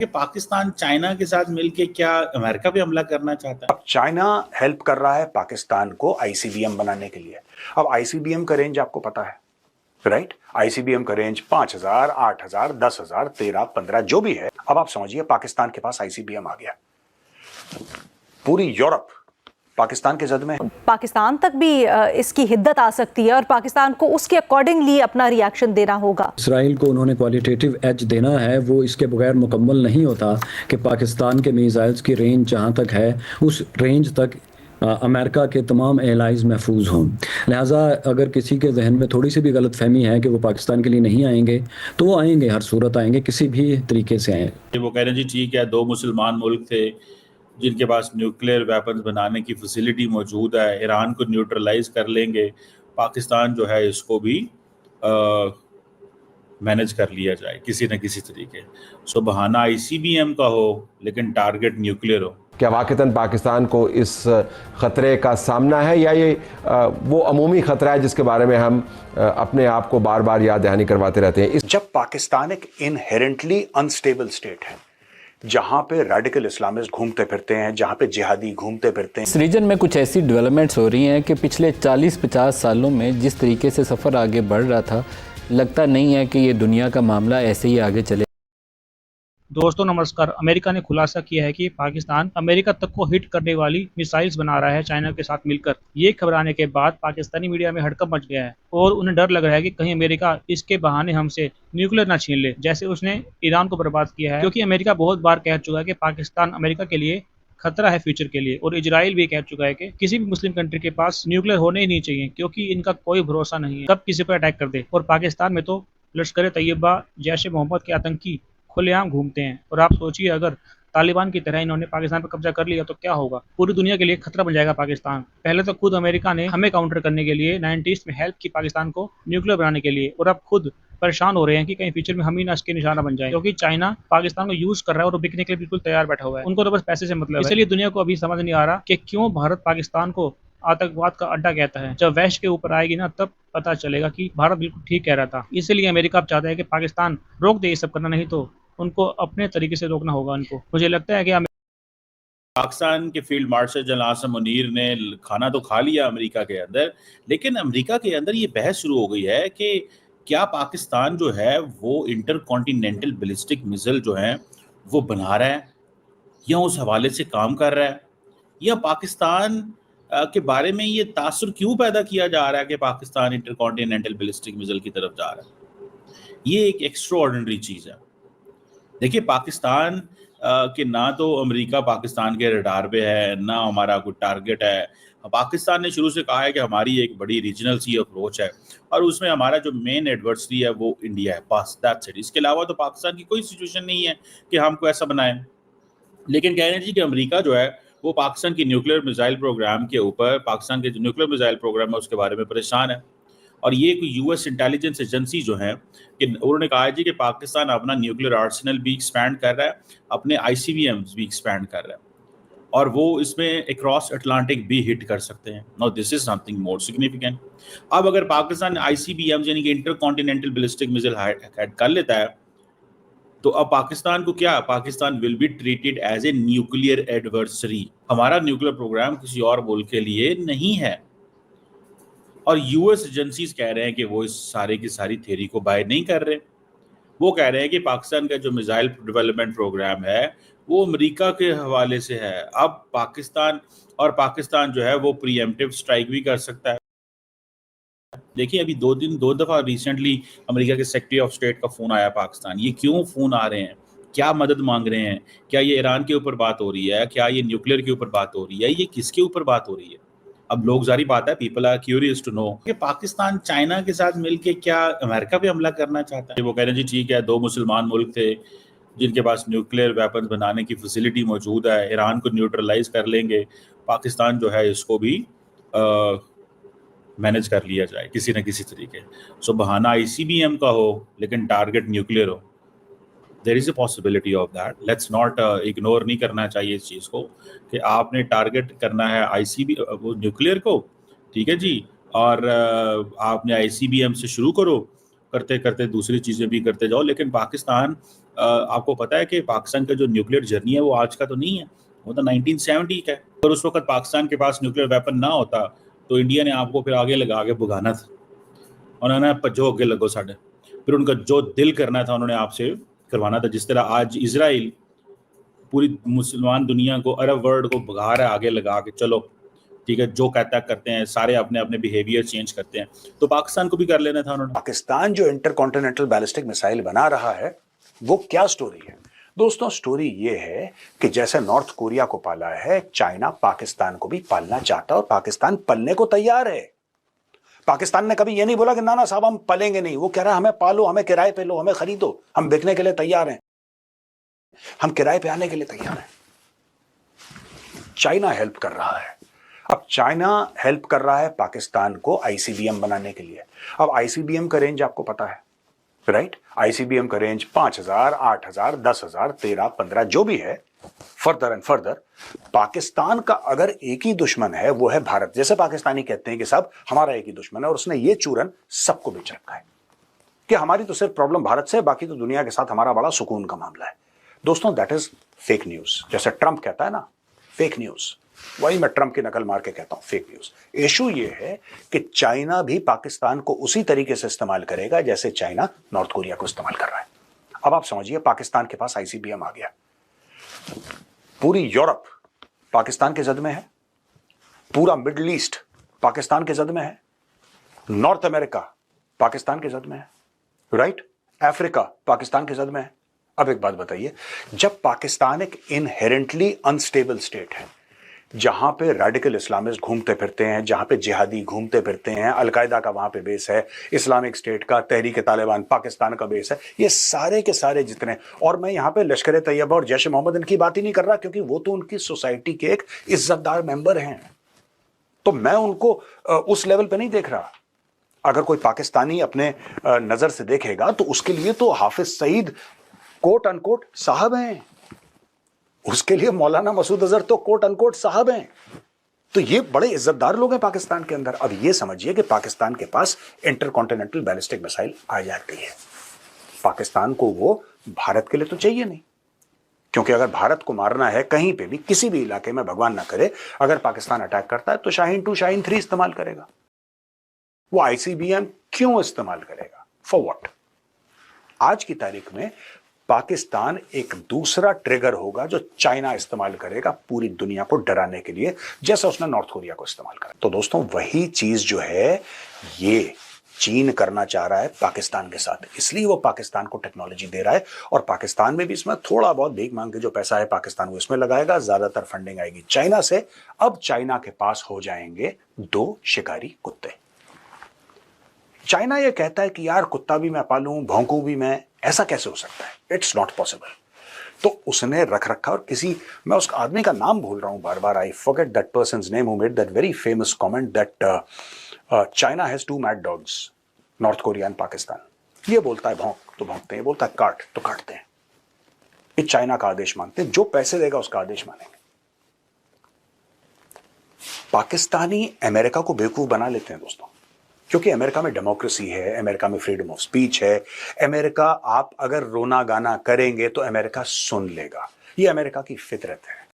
कि पाकिस्तान चाइना के साथ मिलके क्या अमेरिका पे हमला करना चाहता है? अब चाइना हेल्प कर रहा है पाकिस्तान को आईसीबीएम बनाने के लिए। अब आईसीबीएम का रेंज आपको पता है, राइट? आईसीबीएम का रेंज 5000, 8000, 10,000, 13, 15 जो भी है। अब आप समझिए पाकिस्तान के पास आईसीबीएम आ गया, पूरी यूरोप पाकिस्तान के जद में। पाकिस्तान तक भी इसकी हिद्दत आ सकती है और पाकिस्तान को उसके अकॉर्डिंगली अपना रिएक्शन देना होगा। इसराइल को उन्होंने क्वालिटेटिव एज देना है, वो इसके बगैर मुकम्मल नहीं होता कि पाकिस्तान के मिसाइल्स की रेंज जहाँ तक है उस रेंज तक अमेरिका के तमाम एलाइज महफूज हों। लिहाजा अगर किसी के जहन में थोड़ी सी भी गलत फहमी है कि वो पाकिस्तान के लिए नहीं आएंगे, तो वो आएंगे, हर सूरत आएंगे, किसी भी तरीके से आए। वो कह रहे हैं जी ठीक है, 2 मुसलमान मुल्क थे जिनके पास न्यूक्लियर वेपन्स बनाने की फैसिलिटी मौजूद है, ईरान को न्यूट्रलाइज कर लेंगे, पाकिस्तान जो है इसको भी मैनेज कर लिया जाए किसी न किसी तरीके। सो बहाना आईसीबीएम का हो लेकिन टारगेट न्यूक्लियर हो। क्या वाक़तन पाकिस्तान को इस ख़तरे का सामना है, या ये वो अमूमी ख़तरा है जिसके बारे में हम अपने आप को बार बार याद दहानी करवाते रहते हैं? जब पाकिस्तान एक इनहेरेंटली अनस्टेबल स्टेट है, जहां पे रेडिकल इस्लामिस्ट घूमते फिरते हैं, जहां पे जिहादी घूमते फिरते हैं। इस रीजन में कुछ ऐसी डेवलपमेंट्स हो रही हैं कि पिछले 40-50 सालों में जिस तरीके से सफ़र आगे बढ़ रहा था, लगता नहीं है कि ये दुनिया का मामला ऐसे ही आगे चले। दोस्तों नमस्कार। अमेरिका ने खुलासा किया है कि पाकिस्तान अमेरिका तक को हिट करने वाली मिसाइल्स बना रहा है चाइना के साथ मिलकर। ये खबर आने के बाद पाकिस्तानी मीडिया में हड़कंप मच गया है और उन्हें डर लग रहा है कि कहीं अमेरिका इसके बहाने हमसे न्यूक्लियर ना छीन ले, जैसे उसने ईरान को बर्बाद किया है। क्योंकि अमेरिका बहुत बार कह चुका है कि पाकिस्तान अमेरिका के लिए खतरा है फ्यूचर के लिए, और इजराइल भी कह चुका है कि किसी भी मुस्लिम कंट्री के पास न्यूक्लियर होने ही नहीं चाहिए क्योंकि इनका कोई भरोसा नहीं है, कब किसी पर अटैक कर दे। और पाकिस्तान में तो लश्कर तैयबा, जैश ए मोहम्मद के आतंकी खुलेआम घूमते हैं। और आप सोचिए अगर तालिबान की तरह इन्होंने पाकिस्तान पर कब्जा कर लिया तो क्या होगा। पूरी दुनिया के लिए खतरा बन जाएगा पाकिस्तान। पहले तो खुद अमेरिका ने हमें काउंटर करने के लिए 90s में हेल्प की पाकिस्तान को न्यूक्लियर बनाने के लिए, और अब खुद परेशान हो रहे हैं कि कहीं फ्यूचर में हम ही ना इसके निशाना बन जाए, क्योंकि चाइना पाकिस्तान को यूज कर रहा है और बिकने के लिए बिल्कुल तैयार बैठा हुआ है। उनको तो बस पैसे से मतलब है। इसलिए दुनिया को अभी समझ नहीं आ रहा कि क्यों भारत पाकिस्तान को आतंकवाद का अड्डा कहता है। जब वैश के ऊपर आएगी ना, तब पता चलेगा कि भारत बिल्कुल ठीक कह रहा था। इसलिए अमेरिका अब चाहता है कि पाकिस्तान रोक दे ये सब करना, नहीं तो उनको अपने तरीके से रोकना होगा उनको। मुझे लगता है कि पाकिस्तान के field marshal general Asim Munir ने खाना तो खा लिया अमेरिका के अंदर, लेकिन अमेरिका के अंदर ये बहस शुरू हो गई है कि क्या पाकिस्तान जो है वो इंटरकॉन्टिनेंटल बैलिस्टिक मिसाइल जो है वो बना रहा है या उस हवाले से काम कर रहा है, या पाकिस्तान के बारे में ये तासुर क्यों पैदा किया जा रहा है कि पाकिस्तान इंटरकॉन्टिनेंटल बैलिस्टिक मिसाइल की तरफ जा रहा है। ये एक एक्स्ट्रा ऑर्डिनरी चीज़ है। देखिए पाकिस्तान कि ना तो अमेरिका पाकिस्तान के रडार पे है, ना हमारा कोई टारगेट है। पाकिस्तान ने शुरू से कहा है कि हमारी एक बड़ी रीजनल सी अप्रोच है और उसमें हमारा जो मेन एडवर्सरी है वो इंडिया है, बस दैट्स इट। इसके अलावा तो पाकिस्तान की कोई सिचुएशन नहीं है कि हमको ऐसा बनाएं। लेकिन कह रहे हैं जी कि अमेरिका जो है वो पाकिस्तान की न्यूक्लियर मिसाइल प्रोग्राम के ऊपर, पाकिस्तान के जो न्यूक्लियर मिसाइल प्रोग्राम है उसके बारे में परेशान है। और ये यूएस इंटेलिजेंस एजेंसी जो है कि उन्होंने कहा है जी कि पाकिस्तान अपना न्यूक्लियर आर्सेनल भी एक्सपैंड कर रहा है, अपने आईसीबीएम्स भी एक्सपैंड कर रहा है, और वो इसमें अक्रॉस अटलांटिक भी हिट कर सकते हैं। Now this is something more significant. अब अगर पाकिस्तान आईसीबीएम्स यानी कि इंटरकॉन्टिनेंटल बैलिस्टिक मिसाइल हेड कर लेता है तो अब पाकिस्तान को क्या, Pakistan will be treated as a nuclear adversary. हमारा न्यूक्लियर प्रोग्राम किसी और मुल्क के लिए नहीं है। और यूएस एजेंसीज कह रहे हैं कि वो इस सारे की सारी थ्योरी को बाय नहीं कर रहे। वो कह रहे हैं कि पाकिस्तान का जो मिसाइल डेवलपमेंट प्रोग्राम है वो अमेरिका के हवाले से है। अब पाकिस्तान जो है वो प्रीएम्प्टिव स्ट्राइक भी कर सकता है। देखिए अभी दो दफा रिसेंटली अमेरिका के सेक्रेटरी ऑफ स्टेट का फोन आया पाकिस्तान। ये क्यों फोन आ रहे हैं, क्या मदद मांग रहे हैं, क्या ये ईरान के ऊपर बात हो रही है, क्या ये न्यूक्लियर के ऊपर बात हो रही है, ये किसके ऊपर बात हो रही है। अब लोग जारी बात है, people are curious to know कि पाकिस्तान चाइना के साथ मिलके क्या अमेरिका पे हमला करना चाहता है। वो कह रहे हैं जी ठीक है, 2 मुसलमान मुल्क थे जिनके पास न्यूक्लियर वेपन्स बनाने की फैसिलिटी मौजूद है, ईरान को न्यूट्रलाइज कर लेंगे, पाकिस्तान जो है इसको भी मैनेज कर लिया जाए किसी न किसी तरीके। सो बहाना आईसीबीएम का हो लेकिन टारगेट न्यूक्लियर हो। There is a possibility of that. Let's not ignore नहीं करना चाहिए इस चीज़ को कि आपने टारगेट करना है आईसीबी वो न्यूक्लियर को, ठीक है जी, और आपने आईसीबीएम से शुरू करो करते करते दूसरी चीज़ें भी करते जाओ। लेकिन पाकिस्तान, आपको पता है कि पाकिस्तान का जो न्यूक्लियर जर्नी है वो आज का तो नहीं है, वो तो 1970 का है। और उस वक्त पाकिस्तान के पास न्यूक्लियर वेपन ना होता तो इंडिया ने आपको फिर आगे लगा के भगाना था, उन्होंने भज्जो आगे लगो साढ़े, फिर उनका जो दिल करना था उन्होंने आपसे करवाना था। जिस तरह आज इजराइल पूरी मुसलमान दुनिया को, अरब वर्ल्ड को भगा रहा है आगे लगा के, चलो ठीक है जो कहता है करते हैं, सारे अपने अपने बिहेवियर चेंज करते हैं, तो पाकिस्तान को भी कर लेना था उन्होंने। पाकिस्तान जो इंटरकॉन्टिनेंटल बैलिस्टिक मिसाइल बना रहा है वो क्या स्टोरी है दोस्तों? स्टोरी ये है कि जैसे नॉर्थ कोरिया को पाला है, चाइना पाकिस्तान को भी पालना चाहता है और पाकिस्तान पलने को तैयार है। पाकिस्तान ने कभी ये नहीं बोला कि ना ना साहब हम पलेंगे नहीं, वो कह रहा है हमें पालो, हमें किराए पे लो, हमें खरीदो, हम बिकने के लिए तैयार हैं, हम किराए पे आने के लिए तैयार हैं। चाइना हेल्प कर रहा है। अब चाइना हेल्प कर रहा है पाकिस्तान को आईसीबीएम बनाने के लिए। अब आईसीबीएम का रेंज आपको पता है, राइट? आईसीबीएम का रेंज 5000, 8000, 10000, 13, 15 जो भी है, फर्दर एंड फर्दर। पाकिस्तान का अगर एक ही दुश्मन है वो है भारत। जैसे पाकिस्तानी कहते हैं कि साहब हमारा एक ही दुश्मन है, और उसने ये चूरन सबको बेच रखा है कि हमारी तो सिर्फ प्रॉब्लम भारत से है, बाकी तो दुनिया के साथ हमारा बड़ा सुकून का मामला है। दोस्तों दैट इज फेक न्यूज। जैसे ट्रंप कहता है ना फेक न्यूज, वही मैं ट्रंप की नकल मार के कहता हूं फेक न्यूज। इशू ये है कि चाइना भी पाकिस्तान को उसी तरीके से इस्तेमाल करेगा जैसे चाइना नॉर्थ कोरिया को इस्तेमाल कर रहा है। अब आप समझिए, पाकिस्तान के पास आईसीबीएम आ गया, पूरी यूरोप पाकिस्तान के जद में है, पूरा मिडिल ईस्ट पाकिस्तान के जद में है, नॉर्थ अमेरिका पाकिस्तान के जद में है, राइट? अफ्रीका पाकिस्तान के जद में है। अब एक बात बताइए, जब पाकिस्तान एक इनहेरेंटली अनस्टेबल स्टेट है, जहां पे रेडिकल इस्लामिस्ट घूमते फिरते हैं, जहां पे जिहादी घूमते फिरते हैं, अलकायदा का वहां पे बेस है, इस्लामिक स्टेट का, तहरीक तालिबान पाकिस्तान का बेस है, ये सारे के सारे जितने, और मैं यहां पे लश्कर तैयबा और जैश मोहम्मद इनकी बात ही नहीं कर रहा, क्योंकि वो तो उनकी सोसाइटी के एक इज्जतदार मेंबर हैं, तो मैं उनको उस लेवल पे नहीं देख रहा। अगर कोई पाकिस्तानी अपने नजर से देखेगा तो उसके लिए तो हाफिज सईद कोट अनकोट साहब हैं, उसके लिए मौलाना मसूद अजहर तो कोट अनकोट साहब हैं। तो ये बड़े इज्जतदार लोग हैं पाकिस्तान के अंदर। अब ये समझिए कि पाकिस्तान के पास इंटरकॉन्टिनेंटल बैलिस्टिक मिसाइल आ जाती है, पाकिस्तान को वो भारत के लिए तो चाहिए नहीं, क्योंकि अगर भारत को मारना है कहीं पे भी, किसी भी इलाके में, भगवान ना करे अगर पाकिस्तान अटैक करता है तो शाहीन 2 शाहीन 3 इस्तेमाल करेगा। वो आईसीबीएम क्यों इस्तेमाल करेगा? For what? आज की तारीख में पाकिस्तान एक दूसरा ट्रिगर होगा जो चाइना इस्तेमाल करेगा पूरी दुनिया को डराने के लिए, जैसे उसने नॉर्थ कोरिया को इस्तेमाल करा। तो दोस्तों वही चीज जो है ये चीन करना चाह रहा है पाकिस्तान के साथ, इसलिए वो पाकिस्तान को टेक्नोलॉजी दे रहा है, और पाकिस्तान में भी इसमें थोड़ा बहुत भीख मांग के जो पैसा है पाकिस्तान वो इसमें लगाएगा, ज्यादातर फंडिंग आएगी चाइना से। अब चाइना के पास हो जाएंगे 2 शिकारी कुत्ते। चाइना ये कहता है कि यार कुत्ता भी मैं पालूं, भौंकूं भी मैं, ऐसा कैसे हो सकता है? It's not possible. तो उसने रख रखा, और किसी, मैं उस आदमी का नाम भूल रहा हूं बार बार, I forget that person's name who made that very famous comment that China has 2 mad dogs, North Korea and Pakistan. ये बोलता है भौंक तो भौंकते हैं, बोलता है काट तो काटते हैं। ये चाइना का आदेश मानते हैं, जो पैसे देगा उसका आदेश मानेंगे। पाकिस्तानी अमेरिका को बेवकूफ बना लेते हैं दोस्तों, क्योंकि अमेरिका में डेमोक्रेसी है, अमेरिका में फ्रीडम ऑफ स्पीच है, अमेरिका, आप अगर रोना गाना करेंगे तो अमेरिका सुन लेगा, ये अमेरिका की फितरत है।